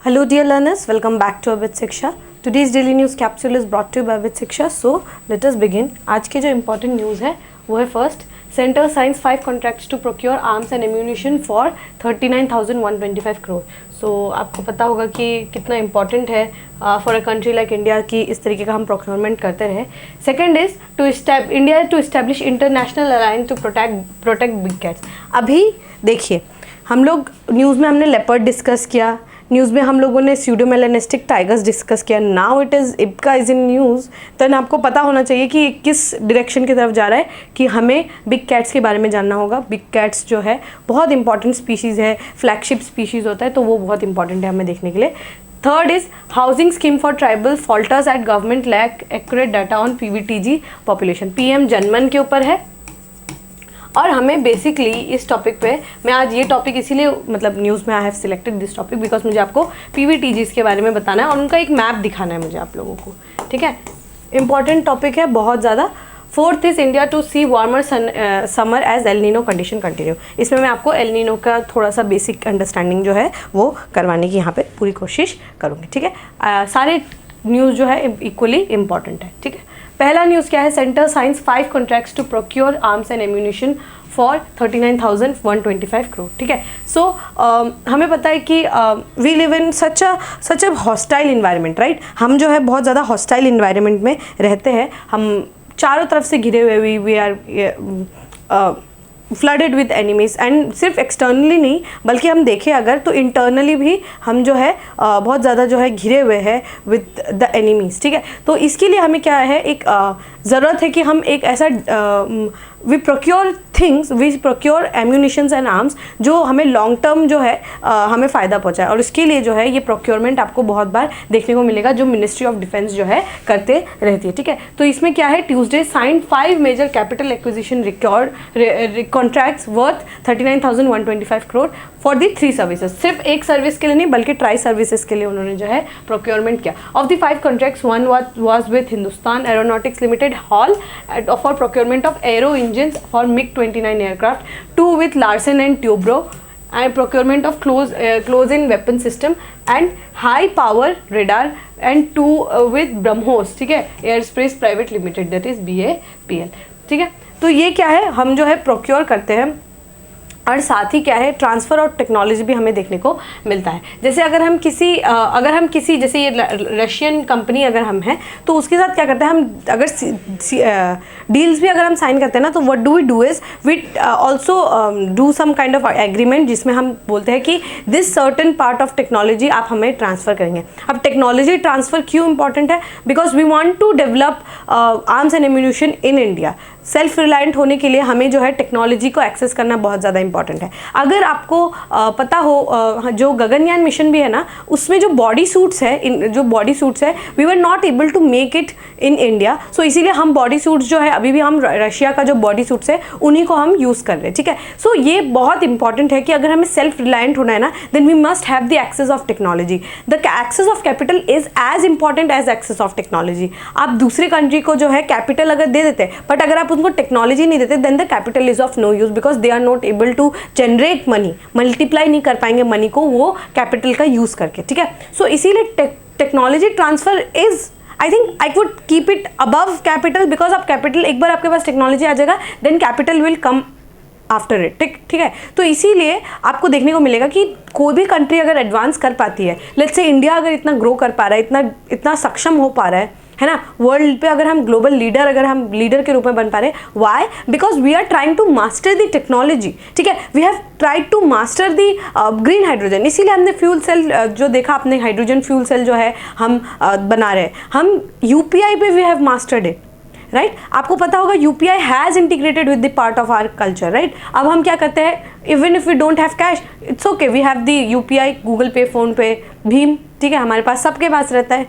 Hello dear learners, welcome back to Abid Shiksha. Today's daily news capsule is brought to you by Abid Shiksha. So let us begin. आज की जो important news है वो है first, Center signs 5 contracts to procure arms and ammunition for 39,125 crore. So आपको पता होगा कि कितना important है for a country like India कि इस तरीके का हम procurement करते रहे. Second is India to establish international alliance to protect big cats. अभी देखिए, हम लोग न्यूज़ में हमने लेपर्ड डिस्कस किया, न्यूज़ में हम लोगों ने स्यूडोमेलानिस्टिक टाइगर्स डिस्कस किया. Now it is IBCA is in news. तो आपको पता होना चाहिए कि किस डायरेक्शन की तरफ जा रहा है, कि हमें बिग कैट्स के बारे में जानना होगा. बिग कैट्स जो है बहुत इंपॉर्टेंट स्पीशीज़ है, फ्लैगशिप स्पीशीज़ होता है, तो वो बहुत इंपॉर्टेंट है हमें देखने के लिए. Third is housing scheme for tribal falters at government lack accurate data on PVTG population. PM Janman के ऊपर है. और हमें बेसिकली इस टॉपिक पे, मैं आज ये टॉपिक इसीलिए मतलब न्यूज़ में I have selected this topic because मुझे आपको PVTGs के बारे में बताना है और उनका एक मैप दिखाना है मुझे आप लोगों को. ठीक है, इंपॉर्टेंट टॉपिक है बहुत ज़्यादा. Fourth is India to see warmer summer as El Nino condition continue. इसमें मैं आपको एल नीनो का थोड़ा सा बेसिक अंडरस्टैंडिंग जो है वो करवाने की यहाँ पे पूरी कोशिश करूँगी. ठीक है, सारे न्यूज़ जो है इक्वली इम्पॉर्टेंट है. ठीक है, पहला न्यूज़ क्या है? Centre signs 5 contracts to procure arms and ammunition for 39,125 crore. ठीक है, सो हमें पता है कि we live in such a hostile environment, right. हम जो है बहुत ज़्यादा हॉस्टाइल इन्वायरमेंट में रहते हैं. हम चारों तरफ से घिरे हुए, we are flooded with enemies. And सिर्फ एक्सटर्नली नहीं बल्कि हम देखें अगर तो इंटरनली भी हम जो है बहुत ज़्यादा जो है घिरे हुए हैं विद द एनिमीज. ठीक है, तो इसके लिए हमें क्या है, एक ज़रूरत है कि हम एक ऐसा we procure things, we procure ammunitions and arms जो हमें लॉन्ग टर्म जो है हमें फ़ायदा पहुंचाए. और इसके लिए जो है ये प्रोक्योरमेंट आपको बहुत बार देखने को मिलेगा जो मिनिस्ट्री ऑफ डिफेंस जो है करते रहती है. ठीक है, तो इसमें क्या है, Tuesday signed 5 major capital acquisition contracts worth 39,125 crore for the 3 services. सिर्फ एक सर्विस के लिए नहीं बल्कि ट्राई सर्विसेज के लिए उन्होंने जो है प्रोक्योरमेंट किया. Of the 5 contracts, one was with Hindustan aeronautics limited hall for procurement of arrow engines for MiG-29 aircraft, 2 with Larsen and Toubro and procurement of close-in weapon system and high power radar, and 2 with BrahMos. ठीक है, Airspace Private Limited, that is BAPL. ठीक है, तो ये क्या है, हम जो है प्रोक्योर करते हैं और साथ ही क्या है, ट्रांसफ़र और टेक्नोलॉजी भी हमें देखने को मिलता है. जैसे अगर हम किसी जैसे ये रशियन कंपनी अगर हम हैं तो उसके साथ क्या करते हैं, हम अगर डील्स भी अगर हम साइन करते हैं ना, तो what do we do is we also do some kind of agreement जिसमें हम बोलते हैं कि this certain part of technology आप हमें ट्रांसफ़र करेंगे. अब टेक्नोलॉजी ट्रांसफ़र क्यों इंपॉर्टेंट है? Because we want to develop arms and ammunition in India. Self reliant होने के लिए हमें जो है टेक्नोलॉजी को एक्सेस करना बहुत ज़्यादा इंपॉर्टेंट है. अगर आपको पता हो जो गगनयान मिशन भी है ना, उसमें जो बॉडी सूट्स है we were not able to make it in India. So इसीलिए हम बॉडी सूट्स जो है अभी भी हम रशिया का जो बॉडी सूट्स है उन्हीं को हम यूज़ कर रहे हैं. ठीक है, सो ये बहुत इंपॉर्टेंट है कि अगर हमें सेल्फ रिलायंट होना है ना, then we must have the access of technology. The access of capital is as important as access of technology. आप दूसरे कंट्री को जो है कैपिटल अगर दे देते हैं बट अगर आप उनको टेक्नोलॉजी नहीं देते, then the capital is of no use because they are not able to generate money. Multiply नहीं कर पाएंगे मनी को वो कैपिटल का यूज करके. ठीक है, सो इसीलिए technology transfer is, I think I would keep it above capital because आप कैपिटल, एक बार आपके पास टेक्नोलॉजी आ जाएगा then capital will come after it. ठीक है, तो इसीलिए आपको देखने को मिलेगा कि कोई भी कंट्री अगर एडवांस कर पाती है, लेट्स से इंडिया अगर इतना ग्रो कर पा रहा है, इतना सक्षम हो पा रहा है ना, वर्ल्ड पे अगर हम ग्लोबल लीडर, अगर हम लीडर के रूप में बन पा रहे हैं, why? Because we are trying to master the technology. ठीक है, we have tried to master the green hydrogen. इसीलिए हमने फ्यूल सेल जो देखा, आपने हाइड्रोजन फ्यूल सेल जो है हम बना रहे हैं. हम UPI पे we have mastered it, right. आपको पता होगा UPI has integrated with the part of our culture, right. अब हम क्या करते हैं, even if we don't have cash, it's okay, we have the UPI, Google Pay, PhonePe, भीम. ठीक है, हमारे पास सबके पास रहता है.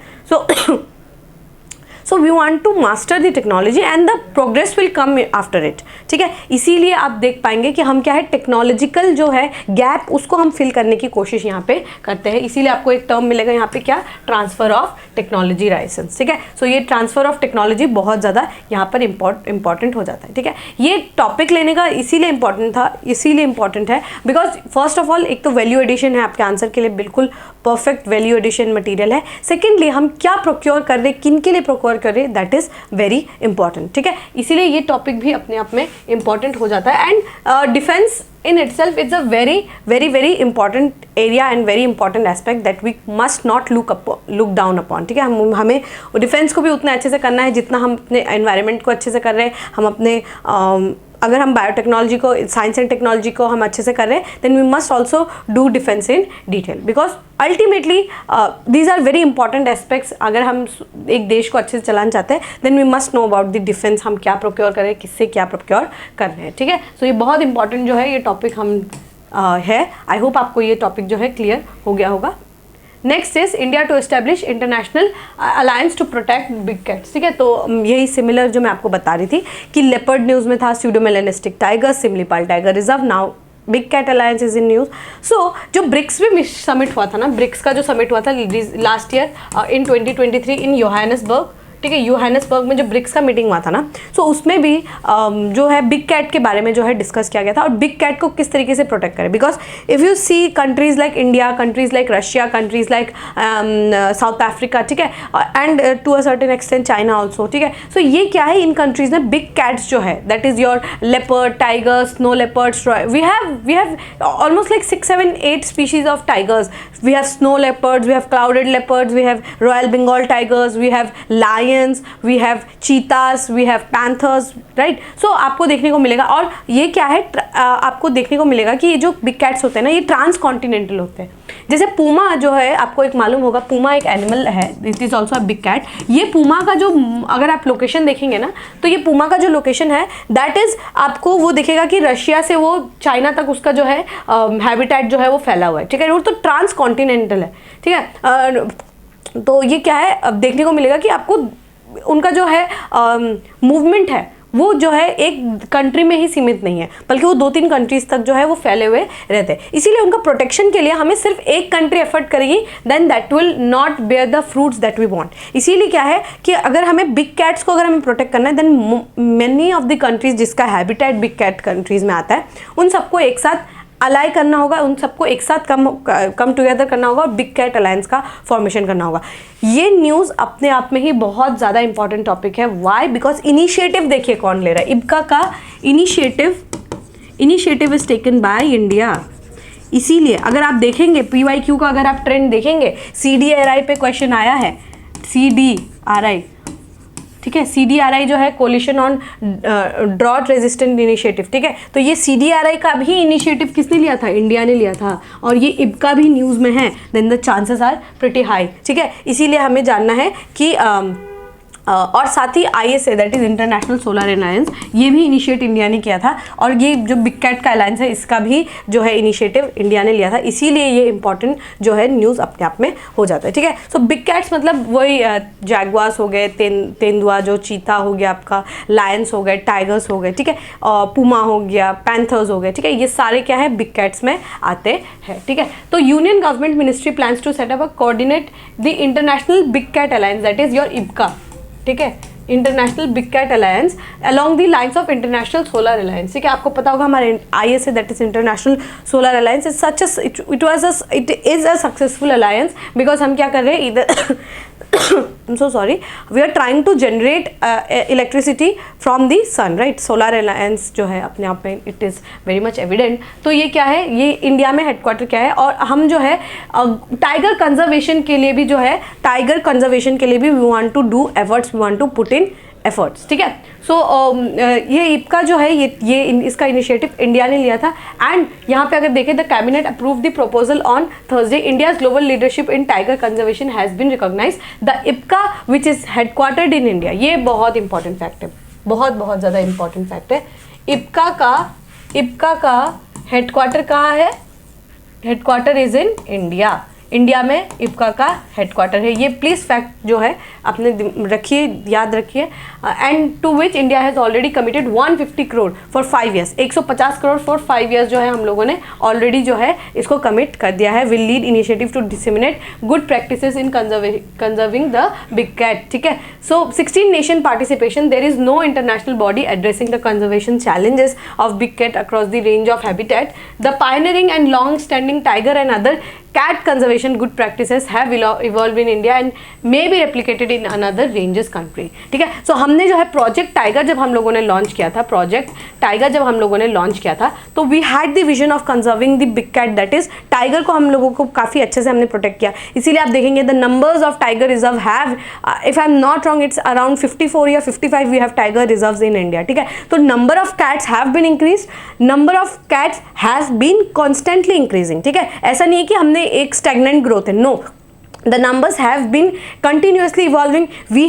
So we want to master the technology and the progress will come after it, ठीक है। इसीलिए आप देख पाएंगे कि हम क्या है, टेक्नोलॉजिकल जो है गैप उसको हम फिल करने की कोशिश यहाँ पे करते हैं। इसीलिए आपको एक टर्म मिलेगा यहाँ पे, क्या, ट्रांसफर ऑफ टेक्नोलॉजी लाइसेंस, ठीक है। सो ये ट्रांसफर ऑफ टेक्नोलॉजी बहुत ज़्यादा यहाँ पर इंपॉर्टेंट हो जाता है, ठीक है। ये टॉपिक लेने का इसीलिए इंपॉर्टेंट है बिकॉज फर्स्ट ऑफ ऑल एक तो वैल्यू एडिशन है, आपके आंसर के लिए बिल्कुल परफेक्ट वैल्यू एडिशन मटेरियल है। सेकेंडली हम क्या प्रोक्योर कर रहे, किन के लिए प्रोक्योर कर रहे, दैट इज वेरी इंपॉर्टेंट, ठीक है। इसीलिए ये टॉपिक भी अपने आप में इंपॉर्टेंट हो जाता है। And defence in itself it's a very important area and very important aspect that we must not look down upon, ठीक है। हमें डिफेंस को भी उतना अच्छे से करना है जितना हम अपने एनवायरनमेंट को अच्छे से कर रहे हैं। हम अपने अगर हम बायोटेक्नोलॉजी को, साइंस एंड टेक्नोलॉजी को हम अच्छे से कर रहे हैं, then we must also do defence in detail because ultimately these are very important aspects. अगर हम एक देश को अच्छे से चलाना चाहते हैं then we must know about the defence, हम क्या प्रोक्योर करें, किससे क्या प्रोक्योर कर रहे हैं, ठीक है। सो ये बहुत इंपॉर्टेंट जो है ये टॉपिक हम है। आई होप आपको ये टॉपिक जो है क्लियर हो गया होगा। Next is India to establish international alliance to protect big cats, ठीक है। तो यही सिमिलर जो मैं आपको बता रही थी कि लेपर्ड न्यूज़ में था, pseudomelanistic tiger, Similipal tiger reserve, now big cat alliance is in news. So जो ब्रिक्स में समिट हुआ था ना, ब्रिक्स का जो समिट हुआ था लास्ट ईयर इन 2023 इन योहानिसबर्ग, ठीक है। योहानिसबर्ग में जो ब्रिक्स का मीटिंग हुआ था ना, सो उसमें भी जो है बिग कैट के बारे में जो है डिस्कस किया गया था और बिग कैट को किस तरीके से प्रोटेक्ट करें। Because if you see countries like India, countries like Russia, countries like South Africa, ठीक है, and to a certain extent China also, ठीक है। सो ये क्या है, इन कंट्रीज़ में बिग कैट्स जो है that is your leopard, tiger, snow leopards, we have almost like 6, 7, 8 species of tigers. We have snow leopards, we have clouded leopards, we have royal Bengal tigers, we have lions, we have cheetahs, we have panthers, right? So आपको देखने को मिलेगा। और ये क्या है, आपको देखने को मिलेगा कि ये जो बिग कैट्स होते हैं ना, ये ट्रांस कॉन्टिनेंटल होते हैं। जैसे पूमा जो है, आपको एक मालूम होगा, पूमा एक एनिमल है, it is also a big cat. ये पूमा का जो, अगर आप लोकेशन देखेंगे ना, तो ये पूमा का जो लोकेशन है दैट इज़, आपको वो दिखेगा कि रशिया से वो चाइना तक उसका जो है हैबिटेट जो है वो फैला हुआ है, ठीक है। वो तो ट्रांस कॉन्टिनेंटल है, ठीक है। तो ये क्या है, अब देखने को मिलेगा कि आपको उनका जो है मूवमेंट है वो जो है एक कंट्री में ही सीमित नहीं है, बल्कि वो 2-3 कंट्रीज तक जो है वो फैले हुए रहते हैं। इसीलिए उनका प्रोटेक्शन के लिए हमें सिर्फ एक कंट्री एफर्ट करेगी, then that will not bear the fruits that we want. इसीलिए क्या है कि अगर हमें बिग कैट्स को अगर हमें प्रोटेक्ट करना है, then many of the countries जिसका हैबिटेट बिग कैट कंट्रीज में आता है, उन सबको एक साथ अलाई करना होगा, उन सबको एक साथ कम टुगेदर करना होगा और बिग कैट अलायंस का फॉर्मेशन करना होगा। ये न्यूज़ अपने आप में ही बहुत ज़्यादा इंपॉर्टेंट टॉपिक है। व्हाई? बिकॉज इनिशिएटिव देखिए कौन ले रहा है, इब्का का initiative is taken by India. इसीलिए अगर आप देखेंगे PYQ का, अगर आप ट्रेंड देखेंगे, CDRI पे क्वेश्चन आया है, CDRI, ठीक है। CDRI जो है coalition on drought resistant initiative, ठीक है। तो ये CDRI का भी इनिशिएटिव किसने लिया था? इंडिया ने लिया था। और ये इब्का भी न्यूज़ में है, then the chances are pretty high, ठीक है। इसीलिए हमें जानना है कि और साथ ही ISA that is international solar alliance, ये भी इनिशिएट इंडिया ने किया था। और ये जो बिग कैट का अलायंस है, इसका भी जो है इनिशिएटिव इंडिया ने लिया था। इसीलिए ये इंपॉर्टेंट जो है न्यूज़ अपने आप में हो जाता है, ठीक है। सो बिग कैट्स मतलब वही जैगवार्स हो गए, तेंदुआ जो चीता हो गया आपका, लायंस हो गए, टाइगर्स हो गए, ठीक है, पुमा हो गया, पैंथर्स हो गए, ठीक है। ये सारे क्या है, बिग कैट्स में आते हैं, ठीक है। तो union government ministry plans to set up a coordinate the international big cat alliance that is your IBCA, ठीक है, international big cat alliance along the lines of international solar alliance, ठीक है। आपको पता होगा हमारे ISA that is international solar alliance is such it is a successful alliance because हम क्या कर रहे हैं, इधर I'm so sorry, we are trying to generate electricity from the sun, right? Solar alliance जो है अपने आप में it is very much evident. तो ये क्या है, ये इंडिया में हेडक्वार्टर क्या है, और हम जो है टाइगर कंजर्वेशन के लिए भी जो है, टाइगर कंजर्वेशन के लिए भी we want to do efforts, we want to put in efforts, ठीक है। सो ये इब्का जो है ये इसका इनिशिएटिव इंडिया ने लिया था। एंड यहाँ पे अगर देखें, the cabinet approve the proposal on Thursday, India's global leadership in tiger conservation has been recognize, the IBCA which is headquartered in India. ये बहुत इंपॉर्टेंट फैक्ट है, बहुत ज़्यादा इंपॉर्टेंट फैक्ट है। इब्का का हेडक्वार्टर कहाँ है? Headquarter is in India. India में इप्का का हेडक्वार्टर है। ये प्लीज फैक्ट जो है अपने रखिए, याद रखिए। And to which India has already committed 150 crore for 5 years, 150 crore for 5 years जो है हम लोगों ने ऑलरेडी जो है इसको कमिट कर दिया है। Will lead initiative to disseminate good practices in conserving the big cat, ठीक है। So 16 nation participation, there is no international body addressing the conservation challenges of big cat across the range of habitat. The pioneering and long-standing tiger and other cat conservation good practices have evolved in India and may be replicated in another ranges country, ठीक है। सो हमने जो है project tiger जब हम लोगों ने launch किया था, तो we had the vision of conserving the big cat, that is tiger को हम लोगों को काफ़ी अच्छे से हमने प्रोटेक्ट किया। इसीलिए आप देखेंगे the numbers of tiger reserve have, if I am not wrong, it's around 54 या 55 we have tiger reserves in India, ठीक है। तो number of cats have been increase, number of cats has been constantly increasing, ठीक है। ऐसा नहीं है कि हमने एक स्टैग्नेंट ग्रोथ है, no, the numbers have been continuously evolving. We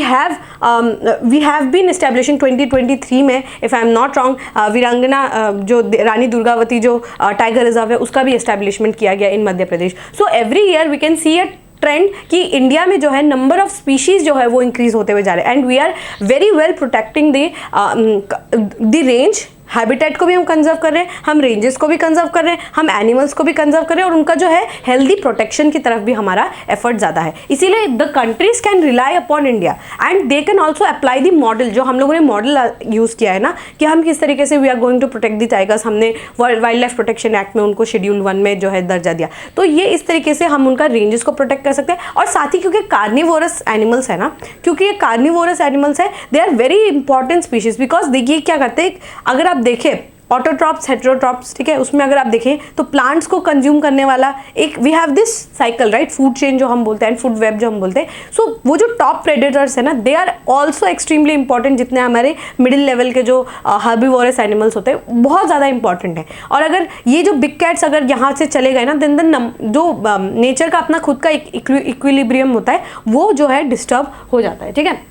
have been establishing 2023 में, if I am not wrong, वीरांगना जो रानी दुर्गावती जो टाइगर रिजर्व है उसका भी एस्टेब्लिशमेंट किया गया in Madhya Pradesh. So every year we can see a trend कि इंडिया में जो है नंबर ऑफ स्पीशीज जो है वो इंक्रीज होते हुए जा रहे हैं and we are very well protecting the range. Habitat को भी हम कंजर्व कर रहे हैं, हम रेंजेस को भी कंजर्व कर रहे हैं, हम एनिमल्स को भी कंजर्व कर रहे हैं और उनका जो है हेल्दी प्रोटेक्शन की तरफ भी हमारा एफर्ट ज़्यादा है। इसीलिए the countries can rely upon India and they can also apply the model, जो हम लोगों ने मॉडल यूज़ किया है ना कि हम किस तरीके से we are going to protect the tigers. हमने वाइल्ड लाइफ प्रोटेक्शन एक्ट में उनको शेड्यूल 1 में जो है दर्जा दिया, तो ये इस तरीके से हम उनका रेंजेस को प्रोटेक्ट कर सकते हैं। और साथ ही क्योंकि कार्निवोरस एनिमल्स है ना, क्योंकि ये कार्निवोरस एनिमल्स है, they are very important species because देखिए क्या करते हैं, अगर आप देखें ऑटोट्रॉप्स, हेटेरोट्रॉप्स, ठीक है, उसमें अगर आप देखें तो प्लांट्स को कंज्यूम करने वाला एक we have this cycle, right, food chain जो हम बोलते हैं, फूड वेब जो हम बोलते हैं। सो वो जो टॉप प्रेडेटर्स है ना, they are also extremely important, जितने हमारे मिडिल लेवल के जो हर्बीवोरस एनिमल्स होते हैं बहुत ज़्यादा इंपॉर्टेंट है। और अगर ये जो बिग कैट्स अगर यहाँ से चले गए ना, देन जो नेचर का अपना खुद का इक्विलिब्रियम होता है वो जो है डिस्टर्ब हो जाता है, ठीक है।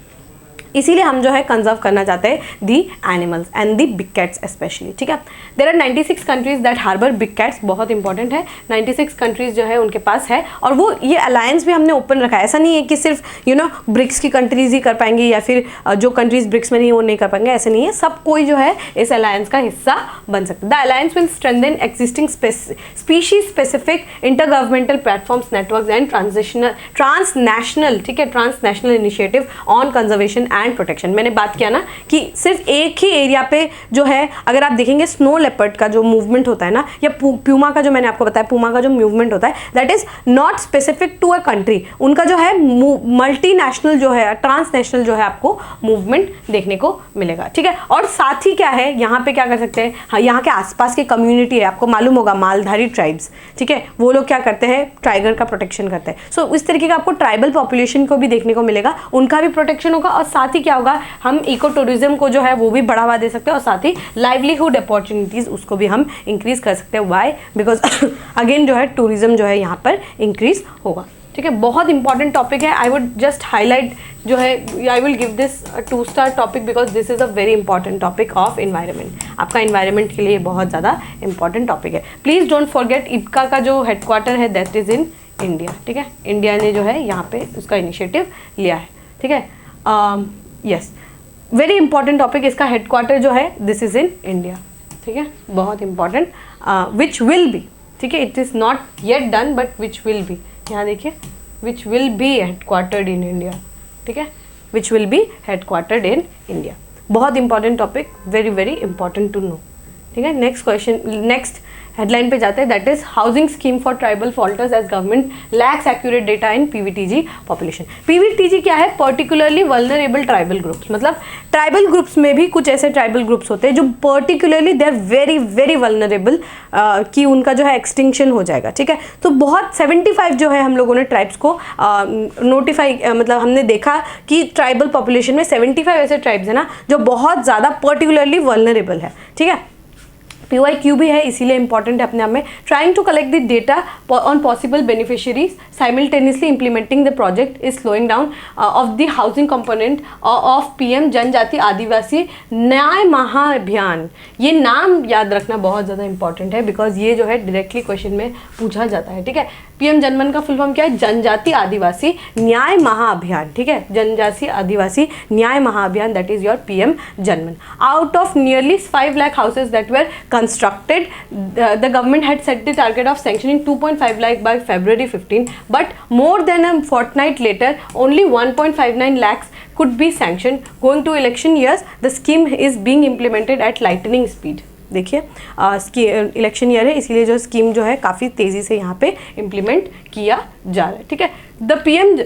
इसीलिए हम जो है कंजर्व करना चाहते हैं the animals and the big cats specially, ठीक है। There are 96 countries that harbour big cats, बहुत इंपॉर्टेंट है, 96 कंट्रीज जो है उनके पास है। और वो ये अलायंस भी हमने ओपन रखा है, ऐसा नहीं है कि सिर्फ ब्रिक्स की कंट्रीज ही कर पाएंगी या फिर जो कंट्रीज ब्रिक्स में नहीं वो नहीं कर पाएंगे, ऐसे नहीं है, सब कोई जो है इस अलायंस का हिस्सा बन सकता है। The alliance will strengthen existing species specific intergovernmental platforms, networks and transnational, ठीक है, transnational initiative on conservation and protection. मैंने बात किया ना कि सिर्फ एक ही एरिया पे जो है, अगर आप देखेंगे स्नो लेपर्ड का जो मूवमेंट होता है ना, या प्यूमा का जो मैंने आपको बताया, पूमा का जो मूवमेंट होता है, that is not specific to a country, उनका जो है मल्टीनेशनल जो है, ट्रांसनेशनल जो है आपको मूवमेंट देखने को मिलेगा, ठीक है। और साथ ही क्या है, यहाँ पे क्या कर सकते हैं, हाँ, यहाँ के आसपास की कम्युनिटी है, आपको मालूम होगा मालधारी ट्राइब्स, ठीक है, वो लोग क्या करते हैं, टाइगर का प्रोटेक्शन करते हैं। सो इस तरीके का आपको ट्राइबल पॉपुलेशन को भी देखने को मिलेगा, उनका भी प्रोटेक्शन होगा। और साथ ही क्या होगा, हम इको टूरिज्म को जो है वो भी बढ़ावा दे सकते हैं और साथ ही लाइवलीहुड अपॉर्चुनिटीज उसको भी हम इंक्रीज कर सकते हैं। वाई, बिकॉज अगेन जो है टूरिज्म जो है यहाँ पर इंक्रीज होगा, ठीक है। बहुत इंपॉर्टेंट टॉपिक है, आई वुड जस्ट हाईलाइट जो है, I will give this 2 star topic because this is a very important topic of environment. आपका इन्वायरमेंट के लिए बहुत ज़्यादा इंपॉर्टेंट टॉपिक है। प्लीज़ डोंट फॉरगेट इप्का का जो हेडक्वार्टर है दैट इज इन इंडिया, ठीक है। इंडिया ने जो है यहाँ पे उसका इनिशिएटिव लिया है, ठीक है। यस, वेरी इंपॉर्टेंट टॉपिक, इसका हेडक्वार्टर जो है दिस इज इन इंडिया, ठीक है, बहुत इंपॉर्टेंट, विच विल बी, ठीक है, it is not yet done but which will be, यहाँ देखिए, which will be headquartered in India, ठीक है, which will be headquartered in India. बहुत important topic, very very important to know, ठीक है। Next question, next headline पे जाते हैं, that is housing scheme for tribal falters as government lacks accurate data in PVTG population. PVTG क्या है, particularly vulnerable tribal groups, मतलब tribal groups में भी कुछ ऐसे ट्राइबल ग्रुप्स होते हैं जो particularly they are very very vulnerable कि उनका जो है एक्सटिंक्शन हो जाएगा, ठीक है। तो बहुत 75 जो है हम लोगों ने ट्राइब्स को नोटिफाई, मतलब हमने देखा कि ट्राइबल पॉपुलेशन में 75 ऐसे ट्राइब्स है ना जो बहुत ज़्यादा पर्टिकुलरली वल्नरेबल है, ठीक है। PYQ भी है, इसीलिए इंपॉर्टेंट है अपने आप में। Trying to collect the data on possible beneficiaries simultaneously implementing the project is slowing down of the housing component of PM जनजाति आदिवासी न्याय महाअभियान। ये नाम याद रखना बहुत ज़्यादा इंपॉर्टेंट है, बिकॉज ये जो है डायरेक्टली क्वेश्चन में पूछा जाता है, ठीक है। PM जनमन का फुल फॉर्म क्या है? जनजाति आदिवासी न्याय महाअभियान, ठीक है, जनजाति आदिवासी न्याय महाअभियान, that is your PM Janman. Out of nearly 5 lakh houses that were constructed, the government had set the target of sanctioning 2.5 lakh by February 15, but more than a fortnight later only 1.59 lakhs could be sanctioned. Going to election years, the scheme is being implemented at lightning speed. देखिए election year है, इसीलिए जो scheme जो है काफ़ी तेज़ी से यहाँ पे इम्प्लीमेंट किया जा रहा है, ठीक है। द PM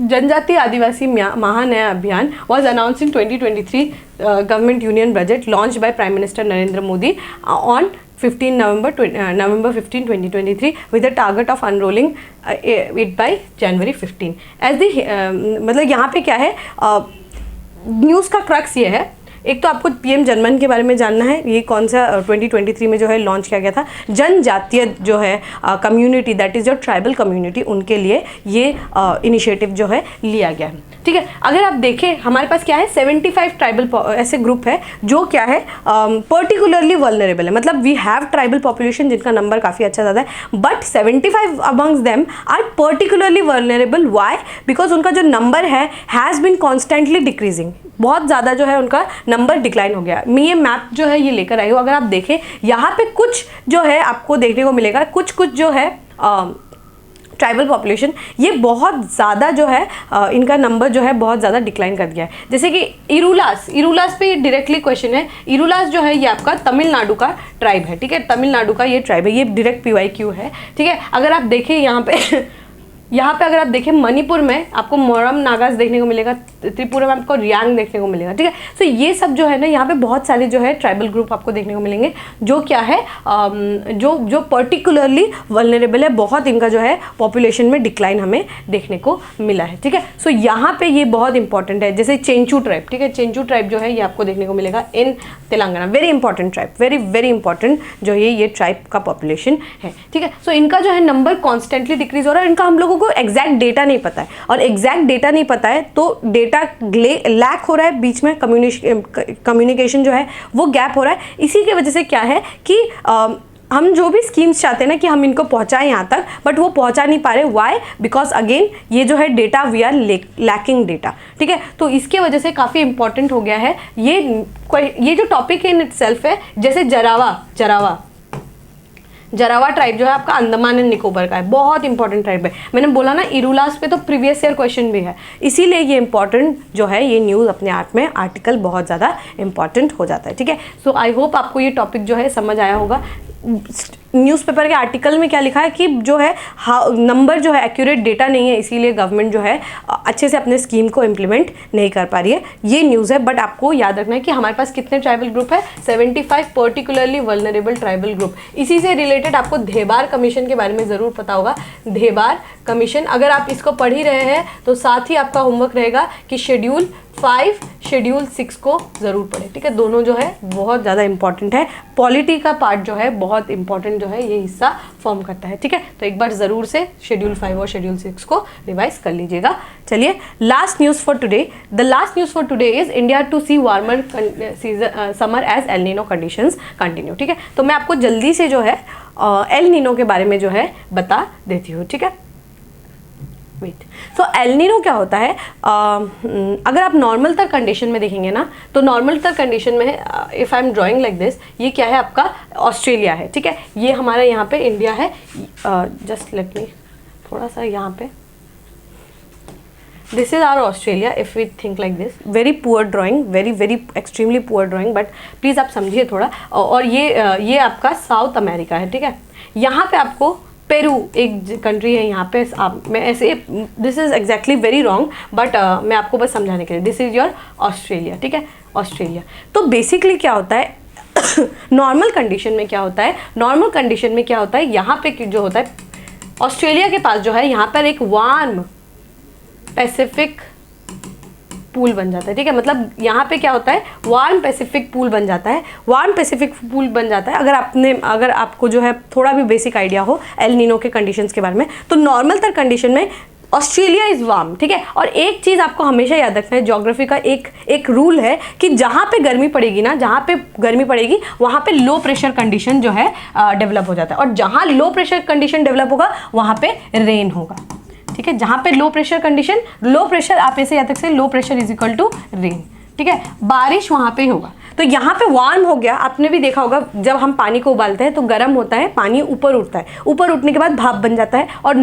जनजाति आदिवासी महान्याय अभियान was announced in 2023 government union budget launched by Prime Minister Narendra Modi on November 15, 2023 with the target of unrolling it by January 15. As the मतलब यहाँ पे क्या है, न्यूज़ का क्रक्स ये है, एक तो आपको PM जनमन के बारे में जानना है, ये कौन सा 2023 में जो है लॉन्च किया गया था। जनजातीय जो है community, that is your tribal community, उनके लिए ये इनिशिएटिव जो है लिया गया है, ठीक है। अगर आप देखें हमारे पास क्या है, 75 ट्राइबल ऐसे ग्रुप है जो क्या है पर्टिकुलरली वल्नरेबल है, मतलब वी हैव ट्राइबल पॉपुलेशन जिनका नंबर काफ़ी अच्छा ज़्यादा है, but 75 amongst them are particularly vulnerable. Why? Because उनका जो नंबर है हैज़ बिन कॉन्स्टेंटली डिक्रीजिंग, बहुत ज़्यादा जो है उनका नंबर डिक्लाइन हो गया। मैं ये मैप जो है ये लेकर आई हूँ, अगर आप देखें यहाँ पे कुछ जो है आपको देखने को मिलेगा, कुछ जो है ट्राइबल पॉपुलेशन ये बहुत ज़्यादा जो है इनका नंबर जो है बहुत ज़्यादा डिक्लाइन कर गया है। जैसे कि इरूलास पे डायरेक्टली क्वेश्चन है। इरूलास जो है ये आपका तमिलनाडु का ट्राइब है, ठीक है, तमिलनाडु का ये ट्राइब है, ये डायरेक्ट PYQ है, ठीक है। अगर आप देखें यहाँ पे अगर आप देखें मणिपुर में आपको मोरम नागास देखने को मिलेगा, त्रिपुरा में आपको रियांग देखने को मिलेगा, ठीक है। सो ये सब जो है ना, यहाँ पे बहुत सारे जो है ट्राइबल ग्रुप आपको देखने को मिलेंगे जो क्या है जो पर्टिकुलरली वल्नरेबल है, बहुत इनका जो है पॉपुलेशन में डिक्लाइन हमें देखने को मिला है, ठीक है। सो यहाँ पे ये बहुत इंपॉर्टेंट है, जैसे चेंचू ट्राइब, ठीक है, चेंचू ट्राइब जो है ये आपको देखने को मिलेगा in Telangana, very important tribe, very important जो है ये ट्राइब का पॉपुलेशन है, ठीक है। सो इनका जो है नंबर कॉन्स्टेंटली डिक्रीज हो रहा है, इनका हम लोगों को एग्जैक्ट डेटा नहीं पता है, और एग्जैक्ट डेटा नहीं पता है तो डेटा लैक हो रहा है, बीच में कम्युनिकेशन जो है वो गैप हो रहा है। इसी की वजह से क्या है कि हम जो भी स्कीम्स चाहते हैं ना कि हम इनको पहुंचाएं यहाँ तक, बट वो पहुंचा नहीं पा रहे। वाई? बिकॉज अगेन ये जो है data we are lacking data, ठीक है। तो इसके वजह से काफ़ी इंपॉर्टेंट हो गया है ये जो टॉपिक है इन इटसेल्फ है। जैसे जरावा ट्राइब जो है आपका अंडमान एंड निकोबार का है, बहुत इंपॉर्टेंट ट्राइब है। मैंने बोला ना इरूलास पे तो प्रीवियस ईयर क्वेश्चन भी है, इसीलिए ये इंपॉर्टेंट जो है ये न्यूज़ अपने आप में आर्टिकल बहुत ज़्यादा इंपॉर्टेंट हो जाता है, ठीक है। सो आई होप आपको ये टॉपिक जो है समझ आया होगा। न्यूज़पेपर के आर्टिकल में क्या लिखा है कि जो है नंबर जो है एक्यूरेट डेटा नहीं है, इसीलिए गवर्नमेंट जो है अच्छे से अपने स्कीम को इम्प्लीमेंट नहीं कर पा रही है, ये न्यूज़ है। बट आपको याद रखना है कि हमारे पास कितने ट्राइबल ग्रुप है, 75 पर्टिकुलरली वल्नरेबल ट्राइबल ग्रुप। इसी से रिलेटेड आपको धेबार कमीशन के बारे में ज़रूर पता होगा। धेबार कमीशन अगर आप इसको पढ़ ही रहे हैं तो साथ ही आपका होमवर्क रहेगा कि शेड्यूल 5 शेड्यूल 6 को ज़रूर पढ़ें, ठीक है। दोनों जो है बहुत ज़्यादा इंपॉर्टेंट है, पॉलिटी का पार्ट जो है बहुत इंपॉर्टेंट जो है ये हिस्सा फॉर्म करता है, ठीक है। तो एक बार ज़रूर से शेड्यूल 5 और शेड्यूल 6 को रिवाइज कर लीजिएगा। चलिए last news for today, the last news for today is India to see warmer summer as El Nino conditions continue, ठीक है। तो मैं आपको जल्दी से जो है एल नीनो के बारे में जो है बता देती हूँ, ठीक है। वेट, सो एल नीनो क्या होता है, अगर आप नॉर्मल तर कंडीशन में देखेंगे ना तो नॉर्मल तर कंडीशन में if I am drawing like this, ये क्या है आपका ऑस्ट्रेलिया है, ठीक है। ये हमारा यहाँ पे इंडिया है। जस्ट लेट मी थोड़ा सा यहाँ पे, this is our Australia if we think like this. Very poor drawing, very extremely poor drawing, but please आप समझिए थोड़ा। और ये आपका साउथ अमेरिका है, ठीक है। यहाँ पे आपको पेरू एक कंट्री है, यहाँ पे मैं ऐसे, this is exactly very wrong, but मैं आपको बस समझाने के लिए, दिस इज़ योर ऑस्ट्रेलिया, ठीक है, ऑस्ट्रेलिया। तो बेसिकली क्या होता है नॉर्मल कंडीशन में क्या होता है, नॉर्मल कंडीशन में क्या होता है, यहाँ पे जो होता है ऑस्ट्रेलिया के पास जो है यहाँ पर एक वार्म पैसिफिक पूल बन जाता है, ठीक है। मतलब यहाँ पे क्या होता है, वार्म पैसिफिक पूल बन जाता है, वार्म पैसिफिक पूल बन जाता है। अगर आपको जो है थोड़ा भी बेसिक आइडिया हो एल नीनो के कंडीशंस के बारे में, तो नॉर्मल तर कंडीशन में ऑस्ट्रेलिया इज वार्म, ठीक है। और एक चीज़ आपको हमेशा याद रखना है, ज्योग्राफी का एक रूल है कि जहाँ पे गर्मी पड़ेगी ना, जहाँ पे गर्मी पड़ेगी वहाँ पे लो प्रेशर कंडीशन जो है डेवलप हो जाता है, और जहाँ लो प्रेशर कंडीशन डेवलप होगा वहाँ पे रेन होगा, ठीक है। जहाँ पे लो प्रेशर आप ऐसे याद रख सकते, low pressure is equal to rain, ठीक है। बारिश वहाँ पे होगा। तो यहाँ पे वार्म हो गया, आपने भी देखा होगा जब हम पानी को उबालते हैं तो गर्म होता है, पानी ऊपर उठता है, ऊपर उठने के बाद भाप बन जाता है। और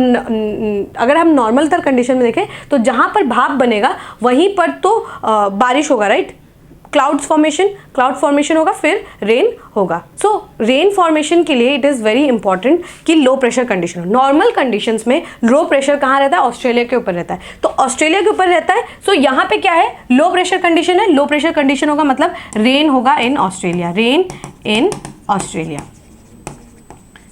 अगर हम नॉर्मल तर कंडीशन में देखें तो जहाँ पर भाप बनेगा वहीं पर तो बारिश होगा, राइट। क्लाउड फॉर्मेशन होगा, फिर रेन होगा। सो रेन फॉर्मेशन के लिए इट इज़ वेरी इंपॉर्टेंट कि लो प्रेशर कंडीशन हो। नॉर्मल कंडीशंस में लो प्रेशर कहाँ रहता है, ऑस्ट्रेलिया के ऊपर रहता है। तो ऑस्ट्रेलिया के ऊपर रहता है, सो यहाँ पे क्या है, लो प्रेशर कंडीशन है। लो प्रेशर कंडीशन होगा मतलब रेन होगा in Australia, rain in Australia.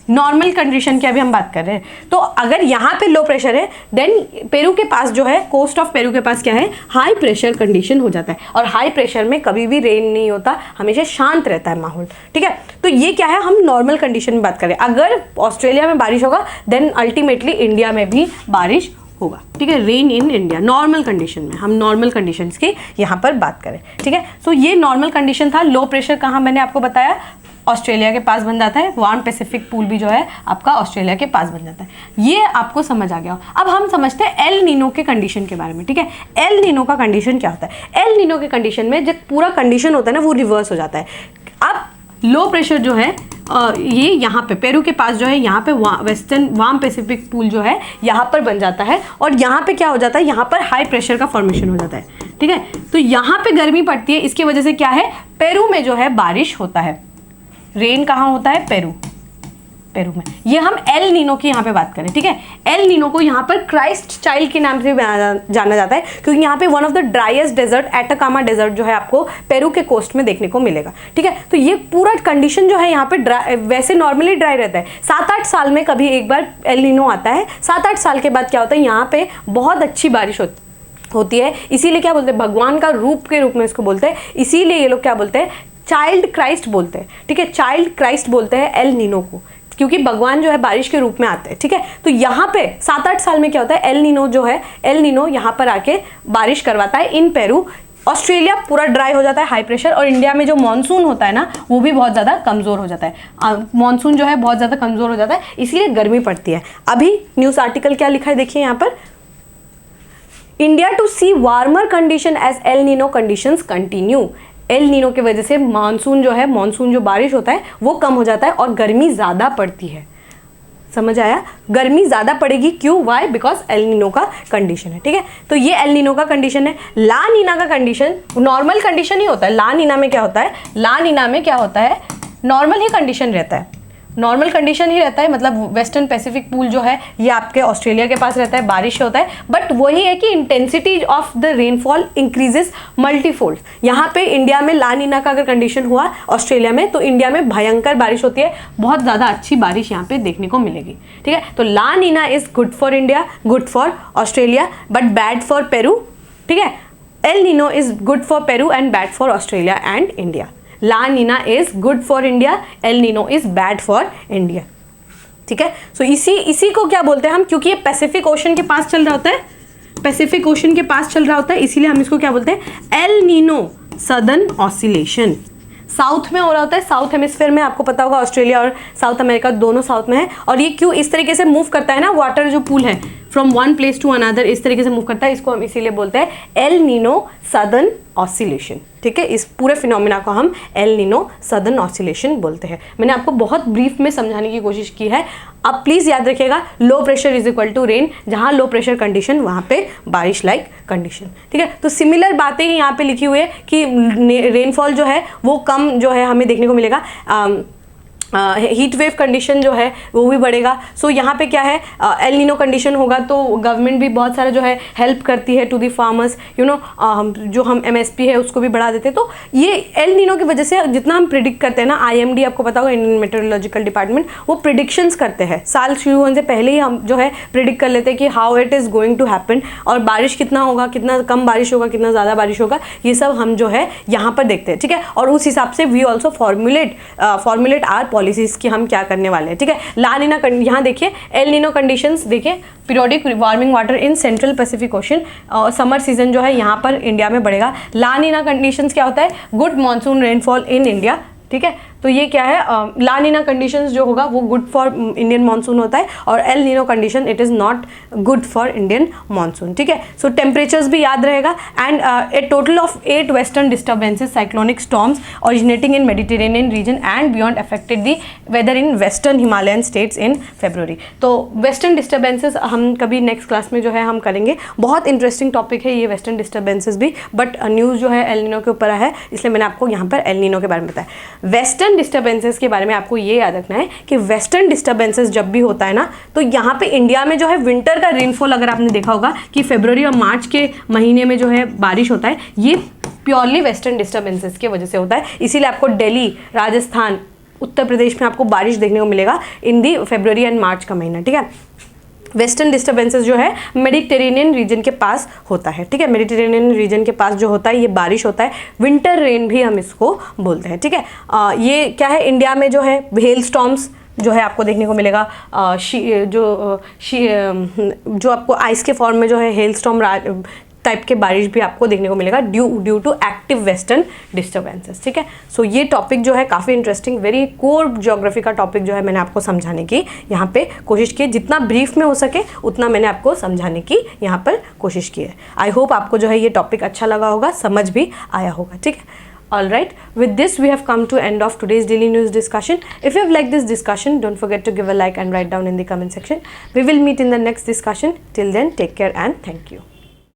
Normal condition की अभी हम बात कर रहे हैं। तो अगर यहाँ पे लो प्रेशर है, देन पेरू के पास जो है, कोस्ट ऑफ पेरू के पास क्या है, हाई प्रेशर कंडीशन हो जाता है। और हाई प्रेशर में कभी भी रेन नहीं होता, हमेशा शांत रहता है माहौल, ठीक है। तो ये क्या है, हम नॉर्मल कंडीशन में बात करें। अगर ऑस्ट्रेलिया में बारिश होगा देन अल्टीमेटली इंडिया में भी बारिश होगा, ठीक है। Rain in India, normal condition में, हम नॉर्मल कंडीशंस की यहाँ पर बात करें, ठीक है। सो ये नॉर्मल कंडीशन था। लो प्रेशर कहाँ, मैंने आपको बताया ऑस्ट्रेलिया के पास बन जाता है। वार्म पैसिफिक पूल भी जो है आपका ऑस्ट्रेलिया के पास बन जाता है। ये आपको समझ आ गया हो। अब हम समझते हैं एल नीनो के कंडीशन के बारे में, ठीक है। एल नीनो का कंडीशन क्या होता है। एल नीनो के कंडीशन में जब पूरा कंडीशन होता है ना, वो रिवर्स हो जाता है। अब लो प्रेशर जो है ये यहाँ पे पेरू के पास जो है, यहाँ पे वेस्टर्न वार्म पैसिफिक पूल जो है यहाँ पर बन जाता है, और यहाँ पे क्या हो जाता है, यहाँ पर हाई प्रेशर का फॉर्मेशन हो जाता है, ठीक है। तो यहाँ पे गर्मी पड़ती है, इसकी वजह से क्या है, पेरू में जो है बारिश होता है। रेन कहाँ होता है, पेरू में। ये हम एल नीनो की यहाँ पे बात करें, ठीक है। एल नीनो को यहाँ पर क्राइस्ट चाइल्ड के नाम से जाना जाता है, क्योंकि यहाँ पे one of the driest desert, Atacama desert जो है आपको पेरू के कोस्ट में देखने को मिलेगा, ठीक है। तो ये पूरा कंडीशन जो है यहाँ पे वैसे नॉर्मली ड्राई रहता है। 7-8 साल में कभी एक बार एल नीनो आता है। 7-8 साल के बाद क्या होता है, यहाँ पे बहुत अच्छी बारिश होती है। इसीलिए क्या बोलते हैं, भगवान का रूप के रूप में इसको बोलते हैं। इसीलिए ये लोग क्या बोलते हैं, चाइल्ड क्राइस्ट बोलते हैं, ठीक है। चाइल्ड क्राइस्ट बोलते हैं एल नीनो को, क्योंकि भगवान जो है बारिश के रूप में आते हैं, ठीक है। तो यहाँ पे 7-8 साल में क्या होता है, एल नीनो जो है, एल नीनो यहाँ पर आके बारिश करवाता है इन पेरू। ऑस्ट्रेलिया पूरा ड्राई हो जाता है, हाई प्रेशर, और इंडिया में जो मानसून होता है ना, वो भी बहुत ज़्यादा कमज़ोर हो जाता है। मानसून जो है बहुत ज़्यादा कमज़ोर हो जाता है, इसलिए गर्मी पड़ती है। अभी न्यूज़ आर्टिकल क्या लिखा है, देखिए यहाँ पर, India to see warmer condition as El Nino conditions continue. El Nino की वजह से मानसून जो बारिश होता है वो कम हो जाता है और गर्मी ज़्यादा पड़ती है। समझ आया, गर्मी ज़्यादा पड़ेगी, क्यों, वाई, बिकॉज एल नीनो का कंडीशन है, ठीक है। तो ये एल नीनो का कंडीशन है। ला नीना का कंडीशन नॉर्मल कंडीशन ही होता है। ला नीना में क्या होता है, नॉर्मल ही कंडीशन रहता है, नॉर्मल कंडीशन ही रहता है। मतलब वेस्टर्न पैसिफिक पूल जो है ये आपके ऑस्ट्रेलिया के पास रहता है, बारिश होता है, बट वही है कि intensity of the rainfall increases multifold. यहाँ पे इंडिया में ला नीना का अगर कंडीशन हुआ ऑस्ट्रेलिया में, तो इंडिया में भयंकर बारिश होती है, बहुत ज़्यादा अच्छी बारिश यहाँ पे देखने को मिलेगी, ठीक है। तो La Nina is good for India, good for Australia, but bad for Peru, ठीक है। El Nino is good for Peru and bad for Australia and India. La Nina is good for India, El Nino is bad for India, ठीक है। सो इसी को क्या बोलते हैं हम, क्योंकि ये पैसिफिक ओशन के पास चल रहा होता है, इसीलिए हम इसको क्या बोलते हैं, El Nino southern oscillation. South में हो रहा होता है, साउथ हेमिस्फीयर में, आपको पता होगा ऑस्ट्रेलिया और साउथ अमेरिका दोनों साउथ में है। और ये क्यों इस तरीके से मूव करता है ना, वाटर जो पूल है from one place to another इस तरीके से मूव करता है, इसको हम इसीलिए बोलते हैं एल नीनो सदर्न ऑसिलेशन, ठीक है। इस पूरे फिनोमिना को हम एल नीनो सदर्न ऑसिलेशन बोलते हैं। मैंने आपको बहुत ब्रीफ में समझाने की कोशिश की है। अब प्लीज़ याद रखिएगा, low pressure is equal to rain, जहाँ लो प्रेशर कंडीशन वहाँ पे बारिश लाइक कंडीशन, ठीक है। तो सिमिलर बातें ही यहाँ पे लिखी हुई है कि रेनफॉल जो है वो कम जो है हमें देखने को मिलेगा हीट वेव कंडीशन जो है वो भी बढ़ेगा। सो यहाँ पे क्या है, एल नीनो कंडीशन होगा तो गवर्नमेंट भी बहुत सारा जो है हेल्प करती है to the farmers, you know, जो हम MSP है उसको भी बढ़ा देते हैं। तो ये एल नीनो की वजह से जितना हम प्रिडिक्ट करते हैं ना, IMD आपको पता होगा, इंडियन मेट्रोलॉजिकल डिपार्टमेंट, वो प्रिडिक्शंस करते हैं साल शुरू होने से पहले ही हम जो है प्रिडिक्ट कर लेते हैं कि how it is going to happen, और बारिश कितना होगा, कितना कम बारिश होगा, कितना ज़्यादा बारिश होगा, ये सब हम जो है यहाँ पर देखते हैं, ठीक है। और उस हिसाब से we also formulate our policies की हम क्या करने वाले हैं, ठीक है। ला नीना, यहाँ देखिए एल नीनो कंडीशंस देखिए, periodic warming water in central Pacific ocean, summer season जो है यहाँ पर इंडिया में बढ़ेगा। ला नीना कंडीशंस क्या होता है, good monsoon rainfall in India, ठीक है। तो ये क्या है, ला नीना कंडीशंस जो होगा वो गुड फॉर इंडियन मानसून होता है, और El Nino condition it is not good for Indian monsoon, ठीक है। सो टेम्परेचर्स भी याद रहेगा, and a total of 8 western disturbances cyclonic storms originating in Mediterranean region and beyond affected the weather in western Himalayan states in फरवरी। तो western disturbances हम कभी next class में जो है हम करेंगे, बहुत इंटरेस्टिंग टॉपिक है ये वेस्टर्न डिस्टर्बेंसेज भी, बट न्यूज़ जो है एल नीनो के ऊपर है, इसलिए मैंने आपको यहाँ पर एल नीनो के बारे में बताया। वेस्टर्न डिस्टर्बेंसेस के बारे में आपको ये याद रखना है कि वेस्टर्न डिस्टर्बेंसेस जब भी होता है ना, तो यहाँ पे इंडिया में जो है विंटर का रेनफॉल, अगर आपने देखा होगा कि फरवरी और मार्च के महीने में जो है बारिश होता है, ये प्योरली वेस्टर्न डिस्टर्बेंसेस की वजह से होता है। इसीलिए आपको दिल्ली, राजस्थान, उत्तर प्रदेश में आपको बारिश देखने को मिलेगा इन दी फरवरी एंड मार्च का महीना, ठीक है। वेस्टर्न डिस्टर्बेंसेस जो है मेडिटेरेनियन रीजन के पास होता है, ठीक है। मेडिटेरेनियन रीजन के पास जो होता है ये बारिश होता है, विंटर रेन भी हम इसको बोलते हैं, ठीक है। ये क्या है, इंडिया में जो है हेल स्टॉर्म्स जो है आपको देखने को मिलेगा, जो आपको आइस के फॉर्म में जो है हेल स्टॉर्म टाइप के बारिश भी आपको देखने को मिलेगा due to active western disturbances, ठीक है। सो ये टॉपिक जो है काफ़ी इंटरेस्टिंग, वेरी कोर ज्योग्राफी का टॉपिक जो है मैंने आपको समझाने की यहाँ पे कोशिश की, जितना ब्रीफ में हो सके उतना मैंने आपको समझाने की यहाँ पर कोशिश की है। आई होप आपको जो है ये टॉपिक अच्छा लगा होगा, समझ भी आया होगा, ठीक है। All right, with this we have come to end of today's daily news discussion. If you have liked this discussion, don't forget to give a like and write down in the comment section. We will meet in the next discussion. Till then, take care and thank you.